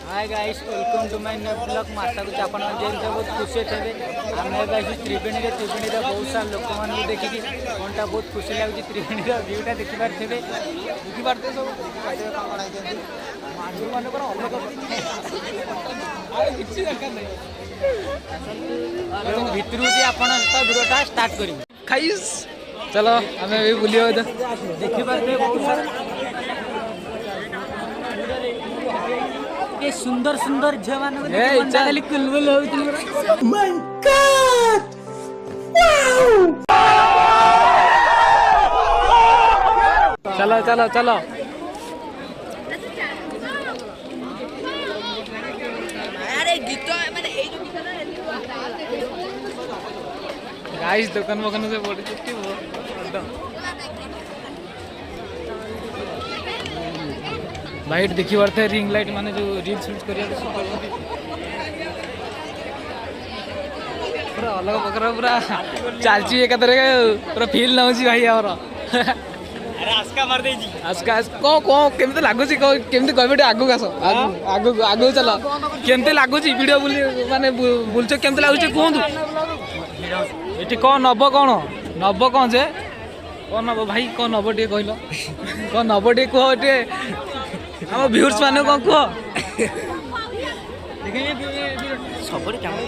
Hi guys welcome to my new blog माता को आपण जेन बहुत खुशी थे आम त्रिवेणी बहुत सारा लोक मान देखिए मनटा बहुत खुशी लगे त्रिवेणी व्यूटा देखिपारे देखिपारे सब भितर भिडियोटा स्टार्ट कर खाइस चलो आम बुलिया देखिपारे बहुत सारा ये सुंदर सुंदर झील मान खाली कुलबुल चलो चलो चलो गाइस दुकान बकान से पड़ी चुकी लाइट देखी पड़ते रिंग लाइट माने जो रील शूट कर पूरा अलग प्रकार पूरा चलची एक पूरा फील ना भाई आवर आस्का मार दे जी आस्का को केमते लागुची केमते कहबे आगु आस आगु आगु चलो केमते लागुची वीडियो बुली माने बुलछ केमते लागुची कोहंतु एटी कोन नब कोन जे कोन नब भाई कोन नब टे कहलो कोन नब टे को टे हम व्यूअर्स माने को कह सबरे कैमरा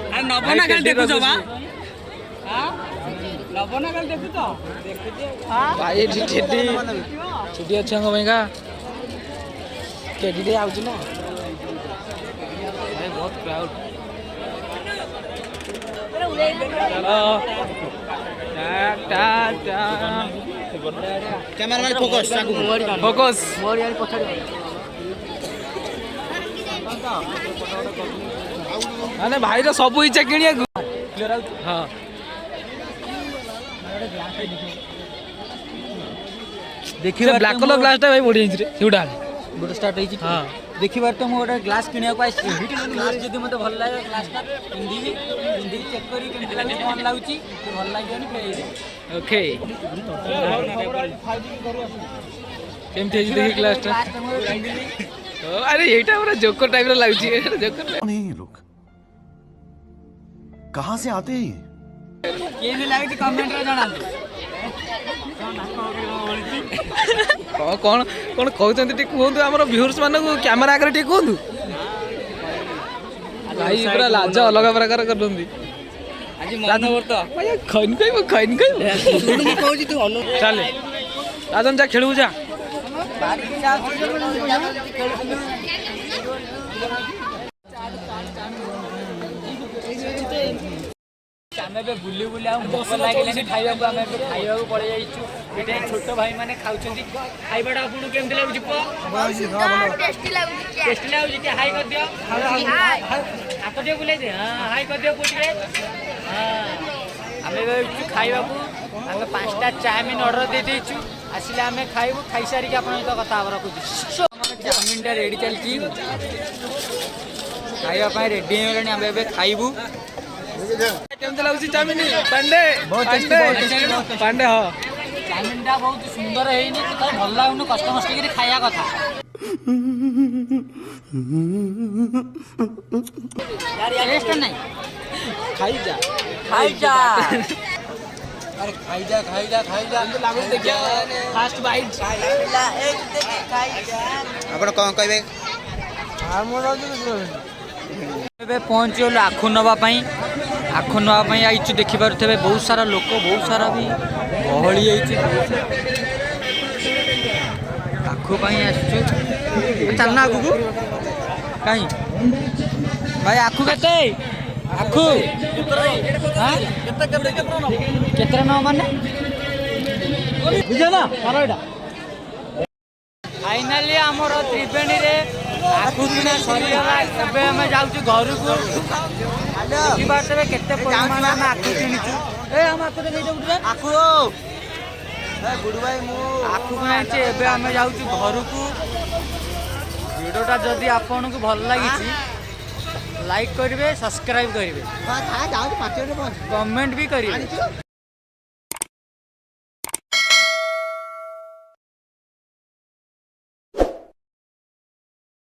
अरे नबना काल देखु बा हां नबना काल देखु तो भाई एठी ठेडी छुटी अच्छा को भाई का केडी दे आउछ ना भाई बहुत क्राउड चलो टा टा कैमरा भाई फोकस फोकस मोर यार पछाड़ माने भाई रो सब इच्छा किनिया क्लियर आउट हां देखिए ब्लैक कलर ग्लास ता भाई बढी रे सेउडा गोटे स्टार्ट होई हां देखिबार तो मोर ग्लास किनिया को आसी ग्लास जदी मते भल लागे ग्लासटा हिंदी चेक करी केमते लागे कोन लागुची भल लागियोनी फेर ओके केमते जी देखि ग्लास ता अरे एटा पूरा जोकर टाइप रो लागुची जोकर कौन है ये लोग कहां से आते हैं ये नहीं लागे कमेंट रे जणा कौन कौन कहते टे कहतु आम व्यूअर्स मान कैमेरा आगे टे कहतु भाई पूरा लाज अलग प्रकार कर चले राजन जा खेलू जा बुली बुली भोक लगे खाइबा खाइबा पड़े जाइए छोट भाई मैंने खाऊँगी खाइबाटा आपको केमती लगुच टेस्टी लगुच हाई कर दियो हाथ दियो बुले हाँ हाई कर दियो पूछ आम खाइबा आम 5टा चाउमिन ऑर्डर दे देचु आसिले आम खाइबू खाई सारिक आप कथा रखुची चाउमिनटा रेडी चलती खाइबा रेडी होगा आम खाइबू केमते लागुची चाउमिन पांडे पांडे हाँ चाउमिनटा बहुत सुंदर है भल लगुन कष्ट मस्त खाया कथा टेस्ट नहीं खाई जा अरे खाई जा लागु देखिया फास्ट बाइट आपण कौन कहबे पहुँचल आखु नापी आखु नापी आई देखिपे बहुत सारा लोक बहुत सारा भी गहली आखु चलना आगु को कहीं भाई आखु के आखु केते न माने बुझे ना फाइनाली आमर त्रिवेणी रे आखु किना सरीगला एबे हम जाउछु घर को देखिबार केते परिमाण हम आखु किनिछु ए हम आखु दे उठे आखु ए गुड भाई मु आखु किनाचे एबे हम जाउछु घर को वीडियोटा जदी आपन को भल लागिछि लाइक करेंगे सब्सक्राइब करेंगे कमेंट भी करेंगे।